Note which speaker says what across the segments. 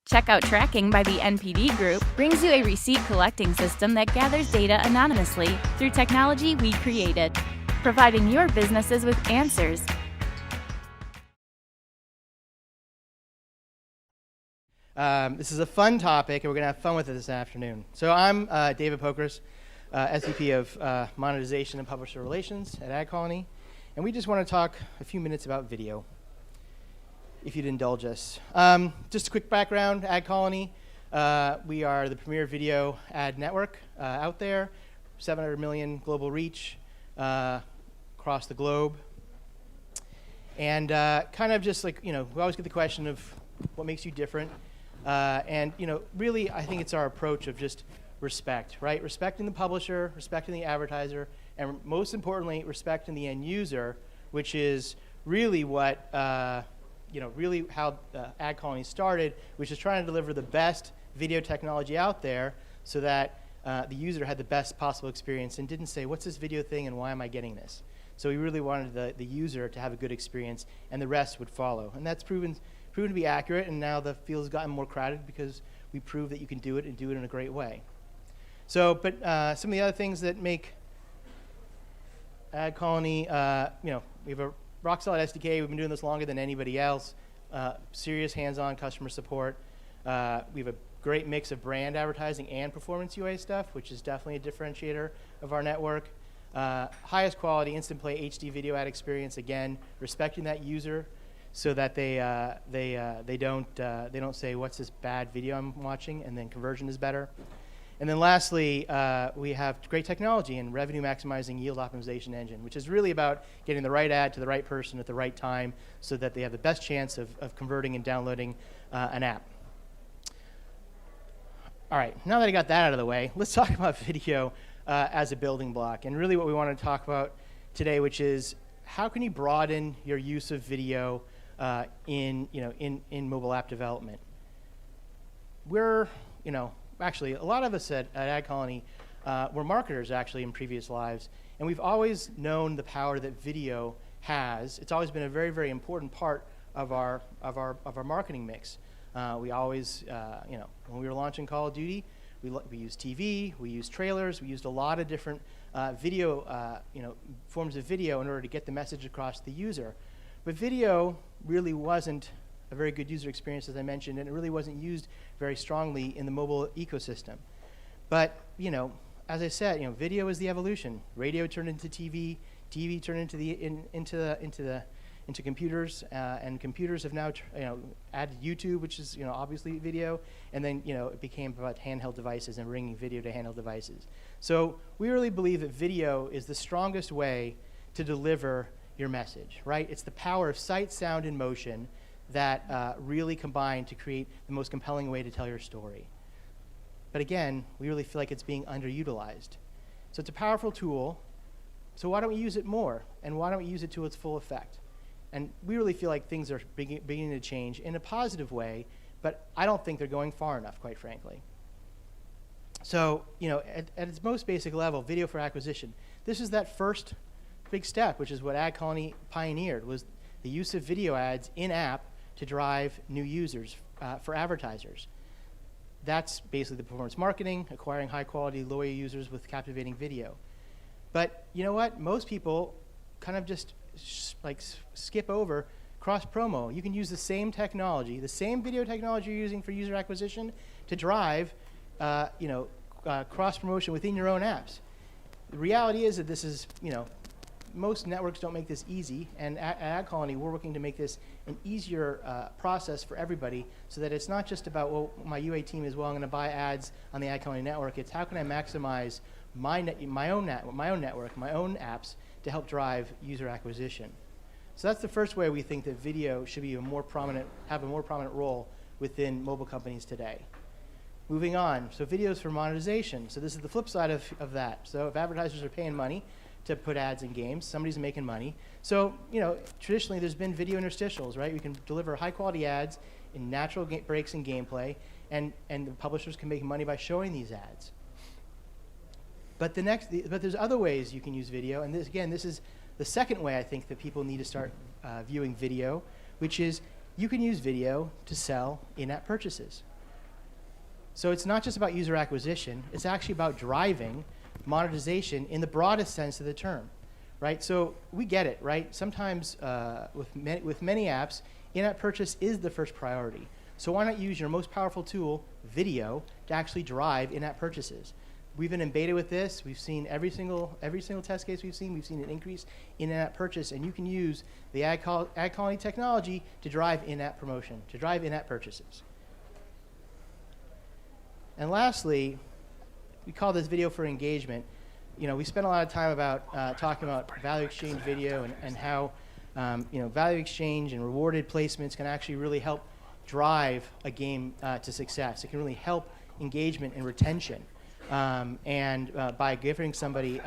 Speaker 1: Checkout tracking by the NPD Group brings you a receipt collecting system that gathers data anonymously through technology we created, providing your businesses with answers.
Speaker 2: This is a fun topic, and we're going to have fun with it this afternoon. So I'm David Pokress, SVP of Monetization and Publisher Relations at AdColony, and we just want to talk a few minutes about video, if you'd indulge us. Just a quick background, AdColony. We are the premier video ad network out there, 700 million global reach across the globe. And kind of just like, we always get the question of what makes you different. And really, I think it's our approach of just respect, right? Respecting the publisher, respecting the advertiser, and most importantly, respecting the end user, which is really what, really how AdColony started, which is trying to deliver the best video technology out there so that the user had the best possible experience and didn't say, what's this video thing and why am I getting this? So we really wanted the user to have a good experience, and the rest would follow. And that's proven to be accurate, and now the field has gotten more crowded because we prove that you can do it and do it in a great way. So, but some of the other things that make AdColony, we have a rock-solid SDK. We've been doing this longer than anybody else. Serious hands-on customer support. We have a great mix of brand advertising and performance UA stuff, which is definitely a differentiator of our network. Highest quality instant play HD video ad experience. Again, respecting that user, so that they don't say, what's this bad video I'm watching, and then conversion is better. And then lastly, we have great technology and revenue maximizing yield optimization engine, which is really about getting the right ad to the right person at the right time so that they have the best chance of converting and downloading an app. All right, now that I got that out of the way, let's talk about video as a building block. And really what we want to talk about today, which is how can you broaden your use of video in mobile app development. Actually, a lot of us at AdColony were marketers actually in previous lives, and we've always known the power that video has. It's always been a very, very important part of our marketing mix. We always, when we were launching Call of Duty, we used TV, we used trailers, we used a lot of different video, forms of video in order to get the message across to the user. But video really wasn't a very good user experience, as I mentioned, and it really wasn't used very strongly in the mobile ecosystem. But as I said, video is the evolution. Radio turned into TV, TV turned into computers, and computers have now added YouTube, which is obviously video, and then it became about handheld devices and bringing video to handheld devices. So we really believe that video is the strongest way to deliver your message, right? It's the power of sight, sound, and motion that really combine to create the most compelling way to tell your story. But again, we really feel like it's being underutilized. So it's a powerful tool, so why don't we use it more? And why don't we use it to its full effect? And we really feel like things are beginning to change in a positive way, but I don't think they're going far enough, quite frankly. So, at its most basic level, video for acquisition, this is that first big step, which is what AdColony pioneered, was the use of video ads in-app to drive new users for advertisers. That's basically the performance marketing, acquiring high-quality, loyal users with captivating video. But you know what? Most people kind of just skip over cross-promo. You can use the same technology, the same video technology you're using for user acquisition to drive cross-promotion within your own apps. The reality is that this is, most networks don't make this easy, and at AdColony, we're working to make this an easier process for everybody so that it's not just about, well, my UA team is, well, I'm going to buy ads on the AdColony network. It's how can I maximize my own network, my own apps to help drive user acquisition. So that's the first way we think that video should be have a more prominent role within mobile companies today. Moving on, so videos for monetization. So this is the flip side of that. So if advertisers are paying money to put ads in games, somebody's making money. So, traditionally there's been video interstitials, right? We can deliver high quality ads in natural breaks in gameplay, and the publishers can make money by showing these ads. But there's other ways you can use video, and this is the second way I think that people need to start viewing video, which is you can use video to sell in-app purchases. So it's not just about user acquisition, it's actually about driving monetization in the broadest sense of the term, right? So we get it, right? Sometimes with many apps, in-app purchase is the first priority. So why not use your most powerful tool, video, to actually drive in-app purchases? We've been in beta with this. We've seen every single test case we've seen an increase in in-app purchase, and you can use the AdColony technology to drive in-app promotion, to drive in-app purchases. And lastly, we call this video for engagement. You know, we spent a lot of time about talking about value exchange video and how value exchange and rewarded placements can actually really help drive a game to success. It can really help engagement and retention. By giving somebody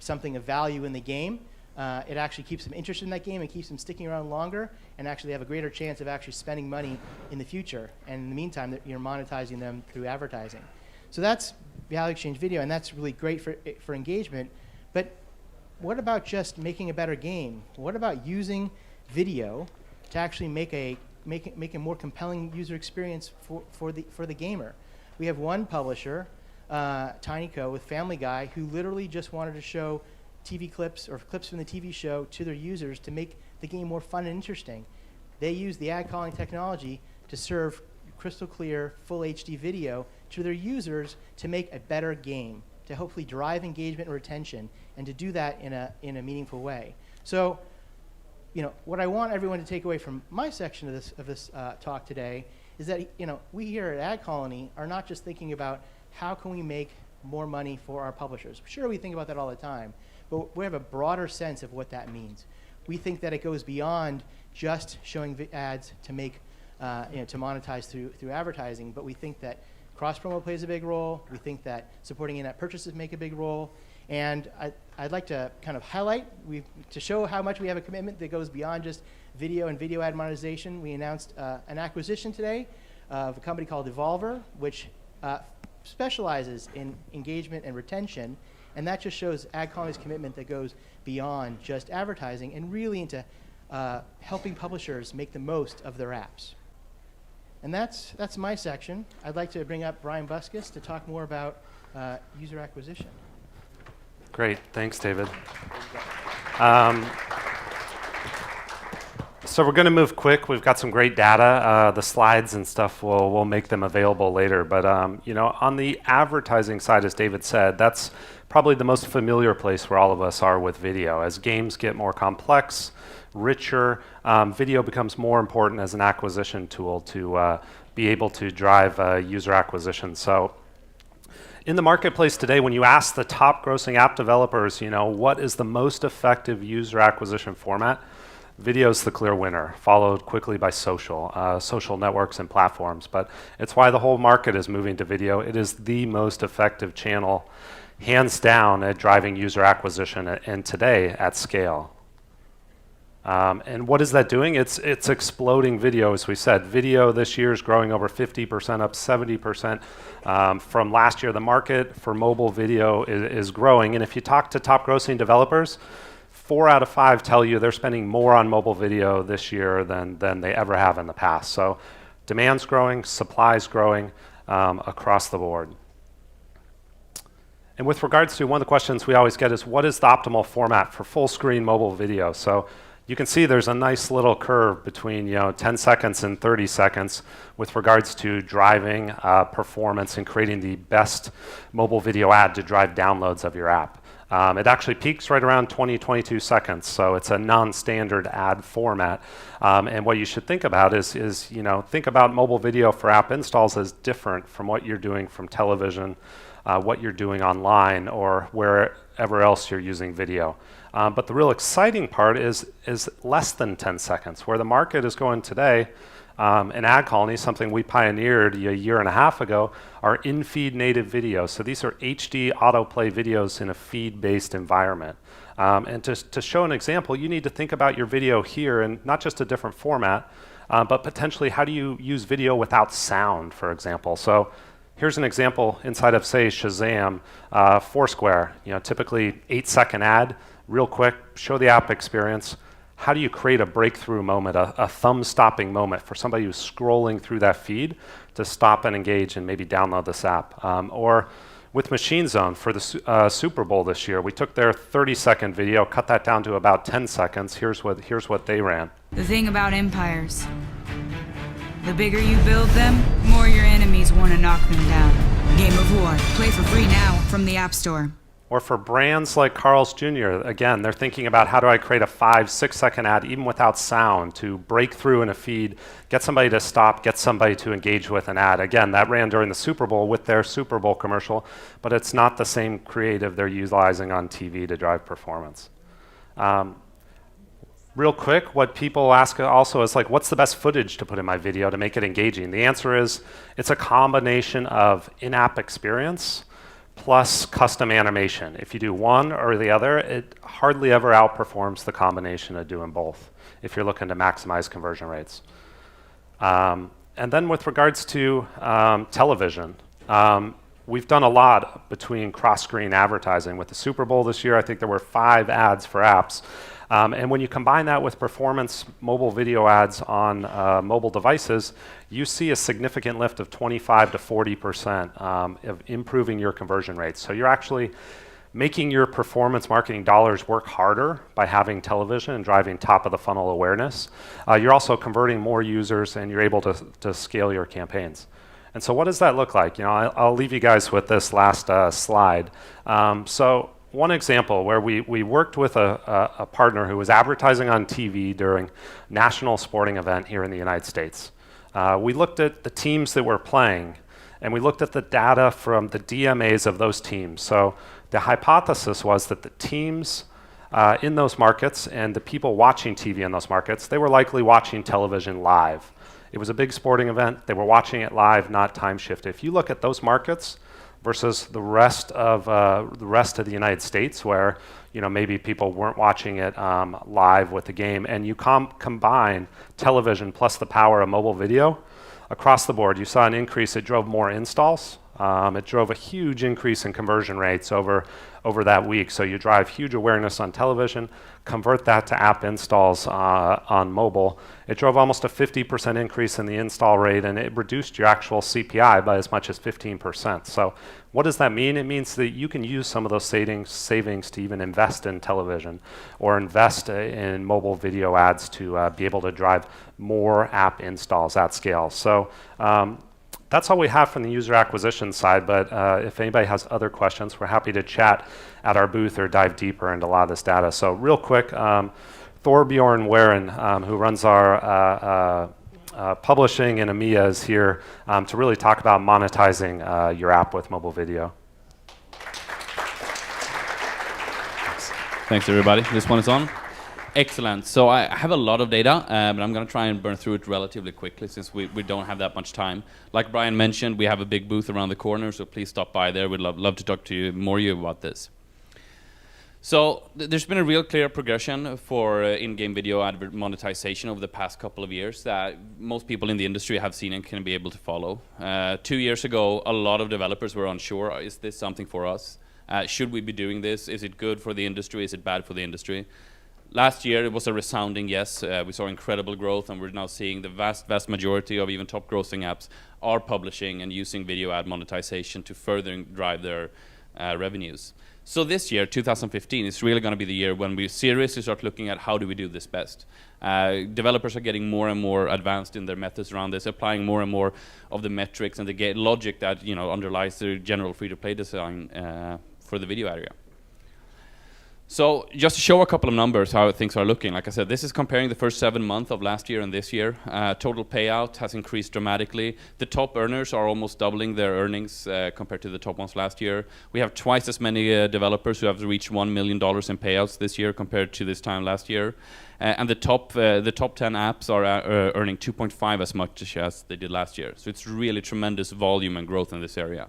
Speaker 2: something of value in the game, it actually keeps them interested in that game and keeps them sticking around longer, and actually have a greater chance of actually spending money in the future. And in the meantime, you're monetizing them through advertising. So that's value exchange video, and that's really great for engagement. But what about just making a better game? What about using video to actually make a more compelling user experience for the gamer? We have one publisher, TinyCo, with Family Guy, who literally just wanted to show TV clips or clips from the TV show to their users to make the game more fun and interesting. They use the AdColony technology to serve crystal clear, full HD video to their users to make a better game, to hopefully drive engagement and retention, and to do that in a meaningful way. So, what I want everyone to take away from my section of this talk today is that we here at AdColony are not just thinking about how can we make more money for our publishers. Sure, we think about that all the time, but we have a broader sense of what that means. We think that it goes beyond just showing ads to make, to monetize through advertising, but we think that cross-promo plays a big role. We think that supporting in-app purchases make a big role. And I'd like to kind of highlight, to show how much we have a commitment that goes beyond just video and video ad monetization. We announced an acquisition today of a company called Evolver, which specializes in engagement and retention, and that just shows AdColony's commitment that goes beyond just advertising and really into helping publishers make the most of their apps. And that's my section. I'd like to bring up Bryan Buskas to talk more about user acquisition.
Speaker 3: Great, thanks, David. So we're going to move quick. We've got some great data. The slides and stuff, we'll make them available later. But on the advertising side, as David said, that's probably the most familiar place where all of us are with video. As games get more complex, richer, video becomes more important as an acquisition tool to be able to drive user acquisition. So in the marketplace today, when you ask the top grossing app developers, what is the most effective user acquisition format? Video is the clear winner, followed quickly by social networks and platforms. But it's why the whole market is moving to video. It is the most effective channel, hands down, at driving user acquisition, and today at scale. And what is that doing? It's exploding video, as we said. Video this year is growing over 50%, up 70% from last year. The market for mobile video is growing. And if you talk to top grossing developers, 4 out of 5 tell you they're spending more on mobile video this year than they ever have in the past. So demand's growing, supply's growing across the board. And with regards to one of the questions we always get is, what is the optimal format for full screen mobile video? So you can see there's a nice little curve between 10 seconds and 30 seconds with regards to driving performance and creating the best mobile video ad to drive downloads of your app. It actually peaks right around 22 seconds, so it's a non-standard ad format. And what you should think about is think about mobile video for app installs as different from what you're doing from television, what you're doing online, or wherever else you're using video. But the real exciting part is less than 10 seconds. Where the market is going today, in AdColony, something we pioneered a year and a half ago, are in-feed native videos. So these are HD autoplay videos in a feed-based environment. And to show an example, you need to think about your video here in not just a different format, but potentially how do you use video without sound, for example. So here's an example inside of, say, Shazam, Foursquare. Typically 8-second ad, real quick, show the app experience. how do you create a breakthrough moment, a thumb-stopping moment for somebody who's scrolling through that feed to stop and engage and maybe download this app? Or with Machine Zone for the Super Bowl this year, we took their 30-second video, cut that down to about 10 seconds. Here's what they ran.
Speaker 4: The thing about empires, the bigger you build them, more your enemies want to knock them down. Game of War. Play for free now from the App Store.
Speaker 3: Or for brands like Carl's Jr., again, they're thinking about how do I create a 5-6 second ad, even without sound, to break through in a feed, get somebody to stop, get somebody to engage with an ad. Again, that ran during the Super Bowl with their Super Bowl commercial, but it's not the same creative they're utilizing on TV to drive performance. Real quick, what people ask also is like, what's the best footage to put in my video to make it engaging? The answer is, it's a combination of in-app experience plus custom animation. If you do one or the other, it hardly ever outperforms the combination of doing both if you're looking to maximize conversion rates. And then with regards to television, we've done a lot between cross-screen advertising. With the Super Bowl this year, I think there were 5 ads for apps. And when you combine that with performance mobile video ads on mobile devices, you see a significant lift of 25 to 40% of improving your conversion rates. So you're actually making your performance marketing dollars work harder by having television and driving top of the funnel awareness. You're also converting more users, and you're able to scale your campaigns. And so what does that look like? You know, I'll leave you guys with this last slide. So one example where we worked with a partner who was advertising on TV during national sporting event here in the United States. We looked at the teams that were playing, and we looked at the data from the DMAs of those teams. So the hypothesis was that the teams in those markets and the people watching TV in those markets, they were likely watching television live. It was a big sporting event. They were watching it live, not time shifted. If you look at those markets versus the rest of the United States, where maybe people weren't watching it live with the game, and you combine television plus the power of mobile video across the board, you saw an increase. It drove more installs. It drove a huge increase in conversion rates over that week. So you drive huge awareness on television, convert that to app installs on mobile. It drove almost a 50% increase in the install rate, and it reduced your actual CPI by as much as 15%. So what does that mean? It means that you can use some of those savings to even invest in television or invest in mobile video ads to be able to drive more app installs at scale. So that's all we have from the user acquisition side, but if anybody has other questions, we're happy to chat at our booth or dive deeper into a lot of this data. So real quick, Thorbjorn Warin, who runs our publishing in EMEA, is here to really talk about monetizing your app with mobile video.
Speaker 5: Thanks, everybody. This one is on. Excellent. So I have a lot of data, but I'm going to try and burn through it relatively quickly since we don't have that much time. Like Bryan mentioned, we have a big booth around the corner, so please stop by there. We'd love to talk to you more about this. So there's been a real clear progression for in-game video ad monetization over the past couple of years that most people in the industry have seen and can be able to follow. 2 years ago, a lot of developers were unsure, is this something for us? Should we be doing this? Is it good for the industry? Is it bad for the industry? Last year, it was a resounding yes. We saw incredible growth, and we're now seeing the vast majority of even top grossing apps are publishing and using video ad monetization to further drive their revenues. So this year, 2015, is really going to be the year when we seriously start looking at how do we do this best. Developers are getting more and more advanced in their methods around this, applying more and more of the metrics and the logic that underlies the general free-to-play design for the video area. So just to show a couple of numbers how things are looking, like I said, this is comparing the first 7 months of last year and this year. Total payout has increased dramatically. The top earners are almost doubling their earnings compared to the top ones last year. We have twice as many developers who have reached $1 million in payouts this year compared to this time last year. And the top 10 apps are earning 2.5 as much as they did last year. So it's really tremendous volume and growth in this area.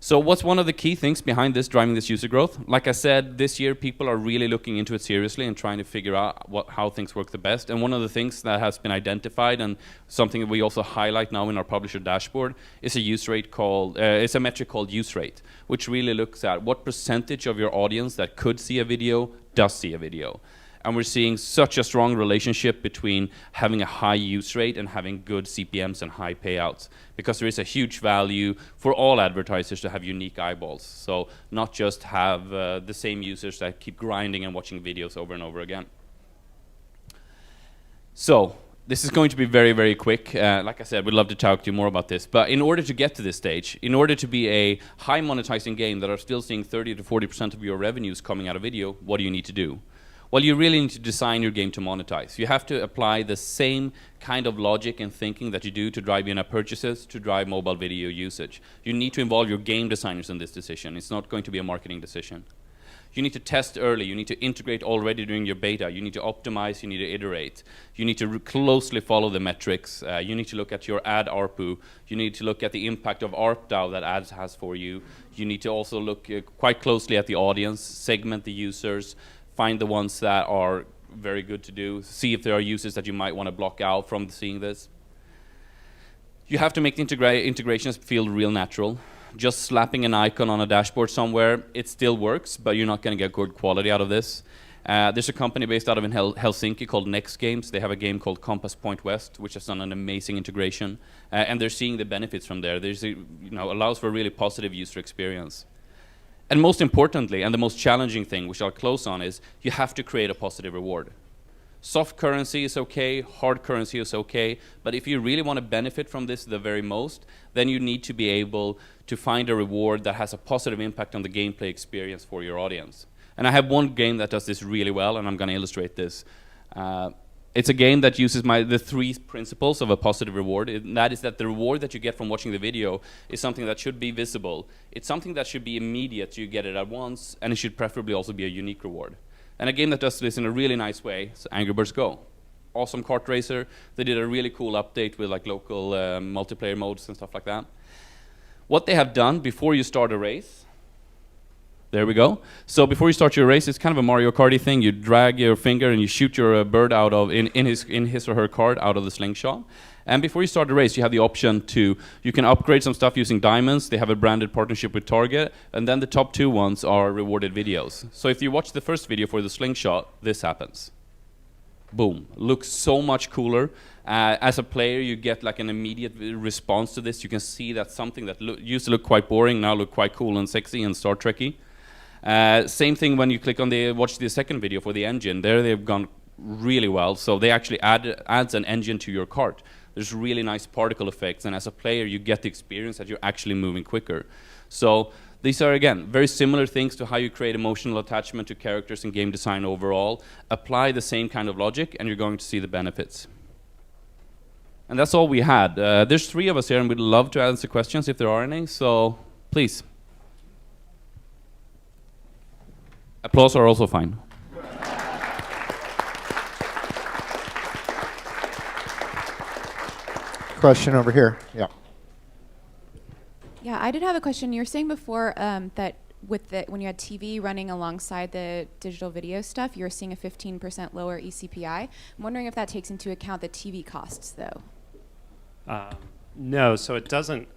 Speaker 5: So what's one of the key things behind this, driving this user growth? Like I said, this year people are really looking into it seriously and trying to figure out how things work the best. And one of the things that has been identified, and something that we also highlight now in our publisher dashboard, is it's a metric called use rate, which really looks at what percentage of your audience that could see a video does see a video. And we're seeing such a strong relationship between having a high use rate and having good CPMs and high payouts, because there is a huge value for all advertisers to have unique eyeballs. So not just have the same users that keep grinding and watching videos over and over again. So this is going to be very, very quick. Like I said, we'd love to talk to you more about this. But in order to get to this stage, in order to be a high monetizing game that are still seeing 30 to 40% of your revenues coming out of video, what do you need to do? Well, you really need to design your game to monetize. You have to apply the same kind of logic and thinking that you do to drive in-app purchases, to drive mobile video usage. You need to involve your game designers in this decision. It's not going to be a marketing decision. You need to test early. You need to integrate already during your beta. You need to optimize. You need to iterate. You need to closely follow the metrics. You need to look at your ad ARPU. You need to look at the impact of ARPDAU that ads has for you. You need to also look quite closely at the audience, segment the users, find the ones that are very good to do, see if there are users that you might want to block out from seeing this. You have to make the integrations feel real natural. Just slapping an icon on a dashboard somewhere, it still works, but you're not going to get good quality out of this. There's a company based out of Helsinki called Next Games. They have a game called Compass Point West, which has done an amazing integration, and they're seeing the benefits from there. There's allows for a really positive user experience. And most importantly, and the most challenging thing, which I'll close on, is you have to create a positive reward. Soft currency is okay, hard currency is okay, but if you really want to benefit from this the very most, then you need to be able to find a reward that has a positive impact on the gameplay experience for your audience. And I have one game that does this really well, and I'm going to illustrate this. It's a game that uses the three principles of a positive reward. And that is that the reward that you get from watching the video is something that should be visible. It's something that should be immediate, so you get it at once, and it should preferably also be a unique reward. And a game that does this in a really nice way is Angry Birds Go. Awesome kart racer. They did a really cool update with like local multiplayer modes and stuff like that. What they have done before you start a race, there we go. So before you start your race, it's kind of a Mario Kart thing. You drag your finger and you shoot your bird out of in his or her cart out of the slingshot. And before you start the race, you have the option you can upgrade some stuff using diamonds. They have a branded partnership with Target, and then the top two ones are rewarded videos. So if you watch the first video for the slingshot, this happens. Boom, looks so much cooler. As a player, you get like an immediate response to this. You can see that something that used to look quite boring now look quite cool and sexy and Star Trek-y. Same thing when you click on watch the second video for the engine. There they've gone really well. So they actually adds an engine to your cart. There's really nice particle effects, and as a player, you get the experience that you're actually moving quicker. So these are, again, very similar things to how you create emotional attachment to characters in game design overall. Apply the same kind of logic, and you're going to see the benefits. And that's all we had. There's three of us here, and we'd love to answer questions if there are any, so please. Applause are also fine.
Speaker 6: Question over here. Yeah.
Speaker 7: Yeah, I did have a question. You were saying before that when you had TV running alongside the digital video stuff, you were seeing a 15% lower eCPI. I'm wondering if that takes into account the TV costs, though.
Speaker 3: No, so it doesn't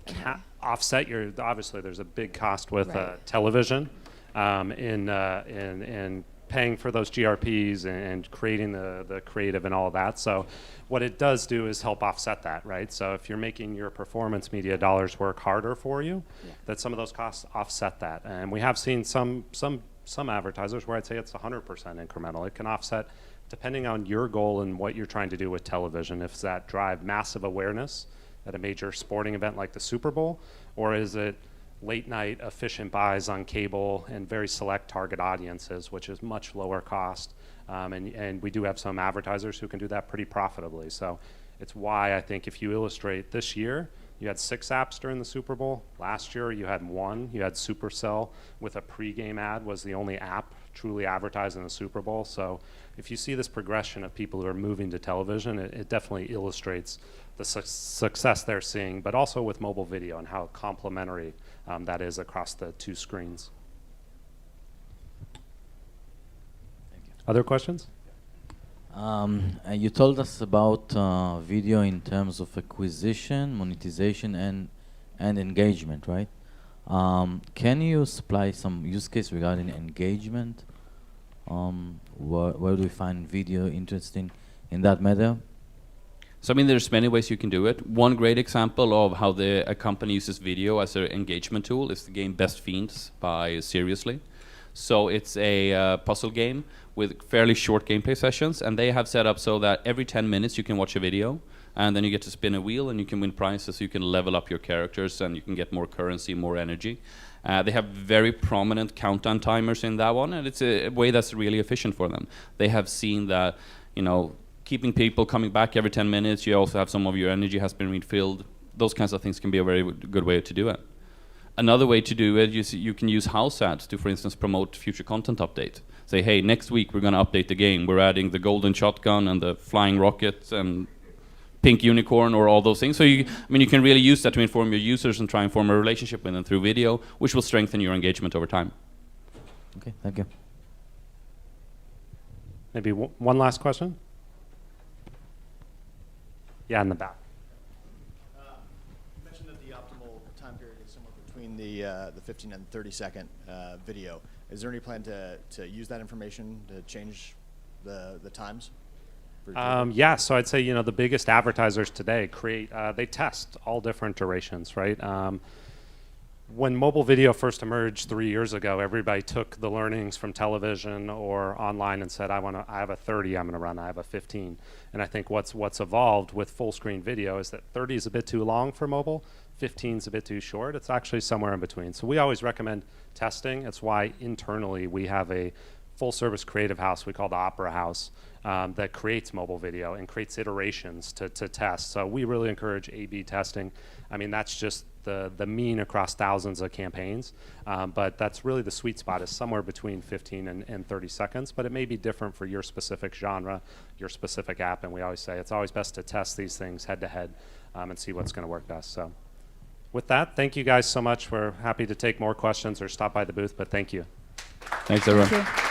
Speaker 3: offset your. Obviously, there's a big cost with television in paying for those GRPs and creating the creative and all of that. So what it does do is help offset that, right? So if you're making your performance media dollars work harder for you, that some of those costs offset that. And we have seen some advertisers where I'd say it's 100% incremental. It can offset depending on your goal and what you're trying to do with television. If it's that drive massive awareness at a major sporting event like the Super Bowl, or is it late night efficient buys on cable and very select target audiences, which is much lower cost. And we do have some advertisers who can do that pretty profitably. So it's why I think if you illustrate this year, you had 6 apps during the Super Bowl. Last year you had 1. You had Supercell with a pregame ad was the only app truly advertised in the Super Bowl. So if you see this progression of people who are moving to television, it definitely illustrates the success they're seeing, but also with mobile video and how complementary that is across the 2 screens.
Speaker 8: Thank you.
Speaker 3: Other questions?
Speaker 8: You told us about video in terms of acquisition, monetization, and engagement, right? Can you supply some use case regarding engagement? Where do we find video interesting in that matter?
Speaker 5: So I mean, there's many ways you can do it. One great example of how a company uses video as an engagement tool is the game Best Fiends by Seriously. So it's a puzzle game with fairly short gameplay sessions, and they have set up so that every 10 minutes you can watch a video, and then you get to spin a wheel and you can win prizes. You can level up your characters and you can get more currency, more energy. They have very prominent countdown timers in that one, and it's a way that's really efficient for them. They have seen that, you know, keeping people coming back every 10 minutes, you also have some of your energy has been refilled. Those kinds of things can be a very good way to do it. Another way to do it, you can use house ads to, for instance, promote future content update. Say, hey, next week we're going to update the game. We're adding the golden shotgun and the flying rocket and pink unicorn or all those things. So you can really use that to inform your users and try and form a relationship with them through video, which will strengthen your engagement over time.
Speaker 8: Okay, thank you.
Speaker 3: Maybe one last question? Yeah, in the back.
Speaker 9: You mentioned that the optimal time period is somewhere between the 15 and 30-second video. Is there any plan to use that information to change the times?
Speaker 3: Yeah, so I'd say, you know, the biggest advertisers today they test all different durations, right? When mobile video first emerged 3 years ago, everybody took the learnings from television or online and said, I have a 30 I'm going to run, I have a 15. And I think what's evolved with full screen video is that 30 is a bit too long for mobile, 15 is a bit too short. It's actually somewhere in between. So we always recommend testing. It's why internally we have a full service creative house we call the Opera House that creates mobile video and creates iterations to test. So we really encourage A/B testing. I mean, that's just the mean across thousands of campaigns, but that's really the sweet spot is somewhere between 15 and 30 seconds, but it may be different for your specific genre, your specific app, and we always say it's always best to test these things head to head and see what's going to work best. So with that, thank you guys so much. We're happy to take more questions or stop by the booth, but thank you.
Speaker 5: Thanks, everyone.
Speaker 7: Thank you.